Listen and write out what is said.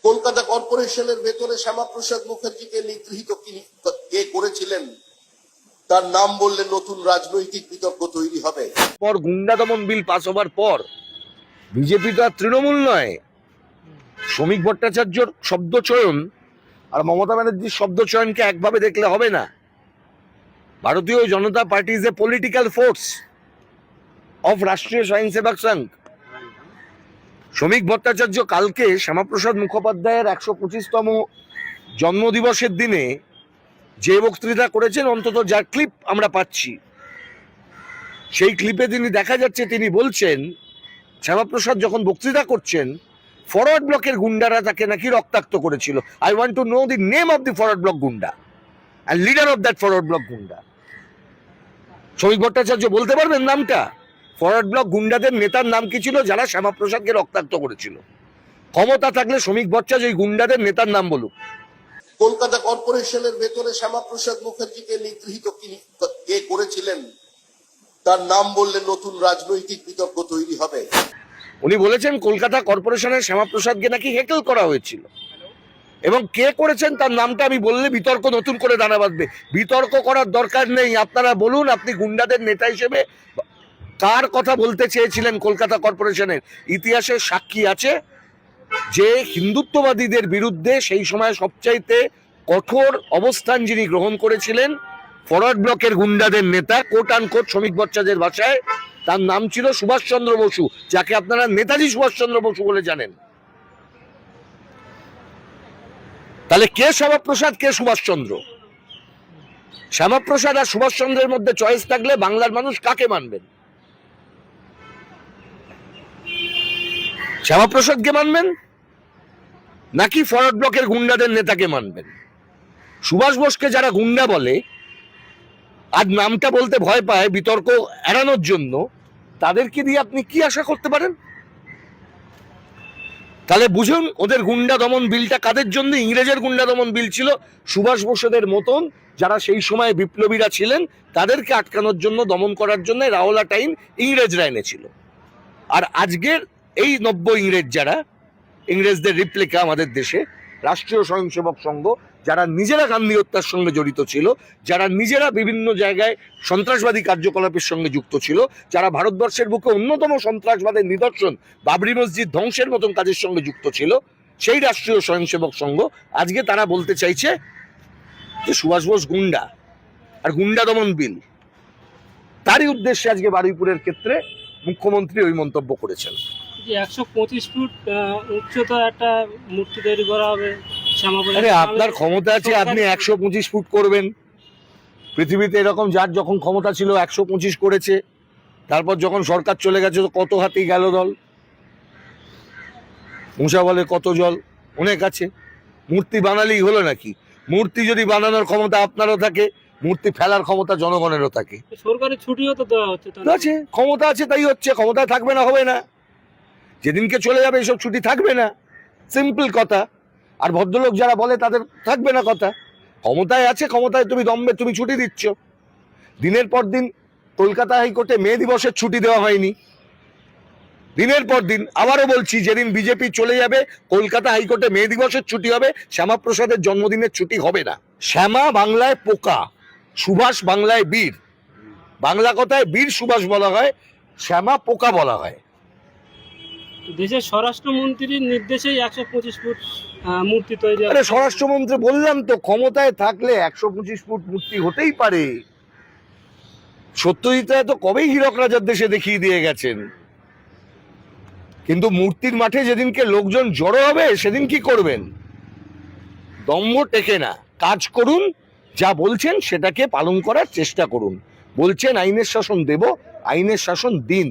কলকাতা কর্পোরেশনের ভেতরে শ্যামাপ্রসাদ মুখার্জিকে নিগৃহীত কে করেছিলেন তার নাম বললে নতুন রাজনৈতিক বিতর্ক তৈরি হবে। পর গুন্ডা দমন বিল পাস হবার পর বিজেপি তো আর তৃণমূল নয়। শ্রমিক ভট্টাচার্যর শব্দ চয়ন আর মমতা ব্যানার্জির শব্দ চয়নকে একভাবে দেখলে হবে না। Bharatiya Janata party is a political force of Rashtriya Swayamsevak সংঘ। শ্রমিক ভট্টাচার্য কালকে শ্যামাপ্রসাদ মুখোপাধ্যায়ের ১২৫তম জন্মদিবসের দিনে যে বক্তৃতা করেছেন, অন্তত যার ক্লিপ আমরা পাচ্ছি, সেই ক্লিপে তিনি দেখা যাচ্ছে তিনি বলছেন শ্যামাপ্রসাদ যখন বক্তৃতা করছেন ফরওয়ার্ড ব্লকের গুন্ডারা তাকে নাকি রক্তাক্ত করেছিল। I want to know the name of the Forward Bloc goonda and leader of that Forward Bloc goonda. শ্রমিক ভট্টাচার্য বলতে পারবেন নামটা? ফরওয়ার্ড ব্লক গুন্ডাদের নেতার নাম কি ছিল যারা শ্যামাপ্রসাদকে রক্তাক্ত করেছিল? ক্ষমতা থাকলে শ্রমিক ভট্টাচার্য ওই গুন্ডাদের নেতার নাম বলুক। কলকাতা কর্পোরেশনের ভেতরে শ্যামাপ্রসাদ মুখার্জিকে নিগৃহীত কে করেছিলেন তার নাম বললে নতুন রাজনৈতিক বিতর্ক তৈরি হবে। উনি বলেছেন কলকাতা কর্পোরেশনের শ্যামাপ্রসাদকে নাকি হেকেল করা হয়েছিল, এবং কে করেছেন তার নামটা আমি বললে বিতর্ক নতুন করে দানা বাঁধবে। বিতর্ক করার দরকার নেই। আপনারা বলুন, আপনি গুন্ডাদের নেতা হিসেবে কার কথা বলতে চেয়েছিলেন কলকাতা কর্পোরেশনের? ইতিহাসের সাক্ষী আছে যে হিন্দুত্ববাদীদের বিরুদ্ধে সেই সময় সবচাইতে কঠোর অবস্থান যিনি গ্রহণ করেছিলেন ফরওয়ার্ড ব্লকের গুন্ডাদের নেতা, কোট আন কোট শ্রমিক ভট্টাচার্যের ভাষায় তার নাম ছিল সুভাষচন্দ্র বসু, যাকে আপনারা নেতাজি সুভাষচন্দ্র বসু বলে জানেন। তাহলে কে শ্যামাপ্রসাদ, কে সুভাষচন্দ্র? শ্যামাপ্রসাদ আর সুভাষচন্দ্রের মধ্যে চয়েস থাকলে বাংলার মানুষ কাকে মানবেন? শ্যামাপ্রসাদকে মানবেন নাকি ফরওয়ার্ড ব্লকের গুন্ডাদের নেতাকে মানবেন? সুভাষ বোসকে যারা গুন্ডা বলে আর নামটা বলতে ভয় পায় বিতর্ক এড়ানোর জন্য, তাদেরকে দিয়ে আপনি কি আশা করতে পারেন? তাহলে বুঝুন ওদের গুন্ডা দমন বিলটা কাদের জন্য? ইংরেজের গুন্ডা দমন বিল ছিল সুভাষ বোসদের মতন যারা সেই সময় বিপ্লবীরা ছিলেন তাদেরকে আটকানোর জন্য, দমন করার জন্য রাওলাট আইন ইংরেজরা এনেছিল। আর আজকের এই নব্য ইংরেজ যারা, ইংরেজদের রিপ্লিকা আমাদের দেশে, রাষ্ট্রীয় স্বয়ংসেবক সংঘ, যারা নিজেরা গান্ধী হত্যার সঙ্গে জড়িত ছিল, যারা নিজেরা বিভিন্ন জায়গায় সন্ত্রাসবাদী কার্যকলাপের সঙ্গে যুক্ত ছিল, যারা ভারতবর্ষের বুকে অন্যতম সন্ত্রাসবাদের নিদর্শন বাবরি মসজিদ ধ্বংসের মতন কাজের সঙ্গে যুক্ত ছিল, সেই রাষ্ট্রীয় স্বয়ংসেবক সংঘ আজকে তারা বলতে চাইছে যে সুভাষ বোস গুন্ডা আর গুন্ডা দমন বিল। তারই উদ্দেশ্যে আজকে বারুইপুরের ক্ষেত্রে মুখ্যমন্ত্রী ওই মন্তব্য করেছেন। 125 ফুট উচ্চতা একটা মূর্তি তৈরি করা হবে। আরে আপনার ক্ষমতা আছে, আপনি 125 ফুট করবেন। পৃথিবীতে এরকম যার যখন ক্ষমতা ছিল 125 করেছে, তারপর যখন সরকার চলে গেছে তো কত হাতি গেল দল, মূষা বলে কত জল, অনেক আছে। মূর্তি বানালেই হলো নাকি? মূর্তি যদি বানানোর ক্ষমতা আপনারও থাকে, মূর্তি ফেলার ক্ষমতা জনগণেরও থাকে। সরকারি ছুটিও তো দেওয়া হচ্ছে, আছে, ক্ষমতা আছে তাই হচ্ছে। ক্ষমতা থাকবে না হবে না, যেদিনকে চলে যাবে এসব ছুটি থাকবে না, সিম্পল কথা। আর ভদ্রলোক যারা বলে তাদের থাকবে না কথা। ক্ষমতায় আছে, ক্ষমতায় তুমি দম্বে তুমি ছুটি দিচ্ছ। দিনের পর দিন কলকাতা হাইকোর্টে মে দিবসের ছুটি দেওয়া হয়নি, দিনের পর দিন। আবারও বলছি, যেদিন বিজেপি চলে যাবে কলকাতা হাইকোর্টে মে দিবসের ছুটি হবে, শ্যামাপ্রসাদের জন্মদিনের ছুটি হবে না। শ্যামা বাংলায় পোকা, সুভাষ বাংলায় বীর। বাংলা কথায় বীর সুভাষ বলা হয়, শ্যামা পোকা বলা হয়। দেশের স্বরাষ্ট্রমন্ত্রীর নির্দেশেই 125 ফুট মূর্তি তৈরি। আরে স্বরাষ্ট্রমন্ত্রী বললাম তো, ক্ষমতায় থাকলে 125 ফুট মূর্তি হতেই পারে। সত্যজিৎ রায় তো কবেই হীরক রাজার দেশে দেখিয়ে দিয়ে গেছেন। কিন্তু মূর্তির মাঠে যেদিনকে লোকজন জড়ো হবে সেদিন কি করবেন? দম্ভ টেকে না। কাজ করুন, যা বলছেন সেটাকে পালন করার চেষ্টা করুন। বলছেন আইনের শাসন দেব, আইনের শাসন দিন।